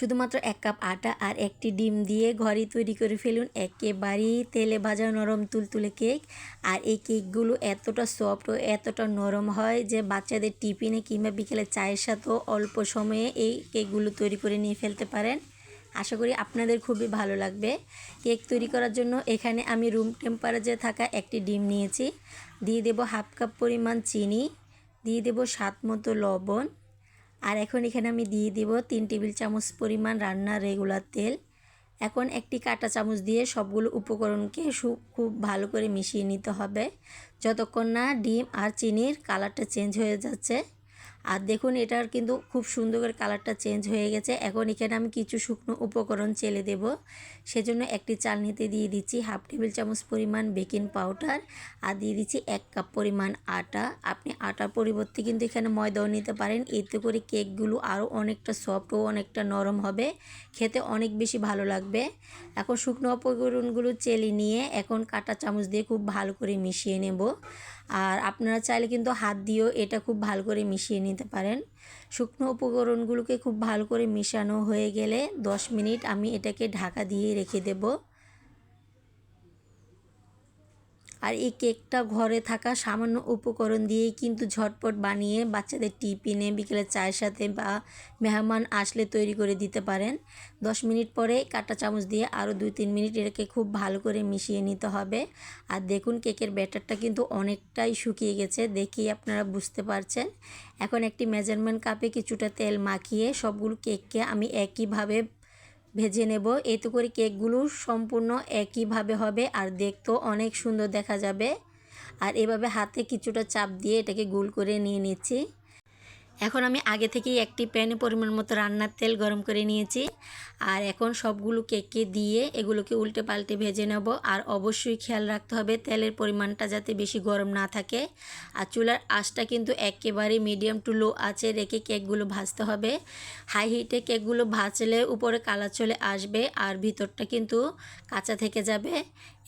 শুধুমাত্র 1 কাপ আটা আর একটি ডিম দিয়ে ঘরেই তৈরি করে ফেলুন একেবারেই তেলে ভাজা নরম তুলতুলে কেক। আর এই কেকগুলো এতটা সফট ও এতটা নরম হয় যে বাচ্চাদের টিফিনে কিংবা বিকেলে চায়ের সাথেও অল্প সময়ে এই কেকগুলো তৈরি করে নিয়ে ফেলতে পারেন। আশা করি আপনাদের খুবই ভালো লাগবে। কেক তৈরি করার জন্য এখানে আমি রুম টেম্পারেচারে থাকা একটি ডিম নিয়েছি, দিয়ে দেব 1/2 কাপ পরিমাণ চিনি, দিয়ে দেব স্বাদ মতো লবণ, আর এখন এখানে আমি দিয়ে দিব 3 টেবিল চামচ পরিমাণ রান্নার রেগুলার তেল। এখন একটি কাঁটা চামচ দিয়ে সবগুলো উপকরণকে খুব ভালো করে মিশিয়ে নিতে হবে যতক্ষণ না ডিম আর চিনির কালারটা চেঞ্জ হয়ে যাচ্ছে। আর দেখুন এটার কিন্তু খুব সুন্দর করে কালারটা চেঞ্জ হয়ে গেছে। এখন এখানে আমি কিছু শুকনো উপকরণ চেলে দেব। সেজন্য একটি চালনিতে দিয়ে দিচ্ছি 1/2 টেবিল চামচ পরিমাণ বেকিং পাউডার আর দিয়ে দিচ্ছি 1 কাপ পরিমাণ আটা। আপনি আটার পরিবর্তে কিন্তু এখানে ময়দাও নিতে পারেন, এতে করে কেকগুলো আরও অনেকটা সফট ও অনেকটা নরম হবে, খেতে অনেক বেশি ভালো লাগবে। এখন শুকনো উপকরণগুলো চেলে নিয়ে এখন কাঁটা চামচ দিয়ে খুব ভালো করে মিশিয়ে নেব। আর আপনারা চাইলে কিন্তু হাত দিয়েও এটা খুব ভালো করে মিশিয়ে নিতে পারেন। শুকনো উপকরণগুলোকে খুব ভালো করে মিশানো হয়ে গেলে 10 মিনিট আমি এটাকে ঢাকা দিয়ে রেখে দেব। আর এই কেকটা ঘরে থাকা সামান্য উপকরণ দিয়েই কিন্তু ঝটপট বানিয়ে বাচ্চাদের টিফিনে বিকেলে চায়ের সাথে বা মেহমান আসলে তৈরি করে দিতে পারেন। 10 মিনিট পরে কাঁটা চামচ দিয়ে আরও 2-3 মিনিট এটাকে খুব ভালো করে মিশিয়ে নিতে হবে। আর দেখুন কেকের ব্যাটারটা কিন্তু অনেকটাই শুকিয়ে গেছে, দেখেই আপনারা বুঝতে পারছেন। এখন একটি মেজারমেন্ট কাপে কিছুটা তেল মাখিয়ে সবগুলো কেককে আমি একইভাবে ভেজে নেব। এতে করে কেকগুলো সম্পূর্ণ একইভাবে হবে আর দেখতেও অনেক সুন্দর দেখা যাবে। আর এভাবে হাতে কিছুটা চাপ দিয়ে এটাকে গোল করে নিয়ে নিচ্ছি। এখন আমি আগে থেকেই একটি প্যানে পরিমাণ মতো রান্নার তেল গরম করে নিয়েছি। আর এখন সবগুলো কেককে দিয়ে এগুলোকে উল্টে পাল্টে ভেজে নেব। আর অবশ্যই খেয়াল রাখতে হবে তেলের পরিমাণটা যাতে বেশি গরম না থাকে। আর চুলার আঁচটা কিন্তু একেবারে মিডিয়াম টু লো আঁচে রেখে কেকগুলো ভাজতে হবে। হাই হিটে কেকগুলো ভাজলে উপরে কালার চলে আসবে আর ভিতরটা কিন্তু কাঁচা থেকে যাবে।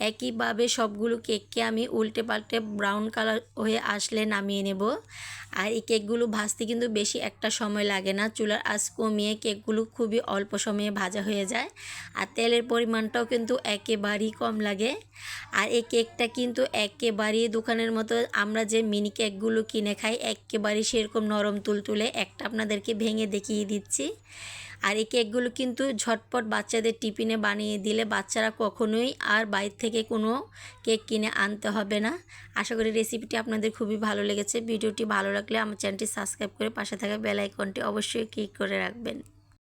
একইভাবে সবগুলো কেককে আমি উল্টে পাল্টে ব্রাউন কালার হয়ে আসলে নামিয়ে নেব। আর এই কেকগুলো ভাজতে কিন্তু বেশি একটা সময় লাগে না, চুলার আঁচ কমিয়ে কেকগুলো খুবই অল্প সময়ে ভাজা হয়ে যায়। আর তেলের পরিমাণটাও কিন্তু একেবারেই কম লাগে। আর এই কেকটা কিন্তু একেবারেই দোকানের মতো আমরা যে মিনি কেকগুলো কিনে খাই একেবারেই সেরকম নরম তুলতুলে। একটা আপনাদেরকে ভেঙে দেখিয়ে দিচ্ছি। আর এই কেকগুলো কিন্তু ঝটপট বাচ্চাদের টিফিনে বানিয়ে দিলে বাচ্চারা কখনোই আর বাইরে থেকে কোনো কেক কিনে আনতে হবে না। আশা করি রেসিপিটি আপনাদের খুবই ভালো লেগেছে। ভিডিওটি ভালো লাগলে আমার চ্যানেলটি সাবস্ক্রাইব করে পাশে থাকা বেল আইকনটি অবশ্যই ক্লিক করে রাখবেন।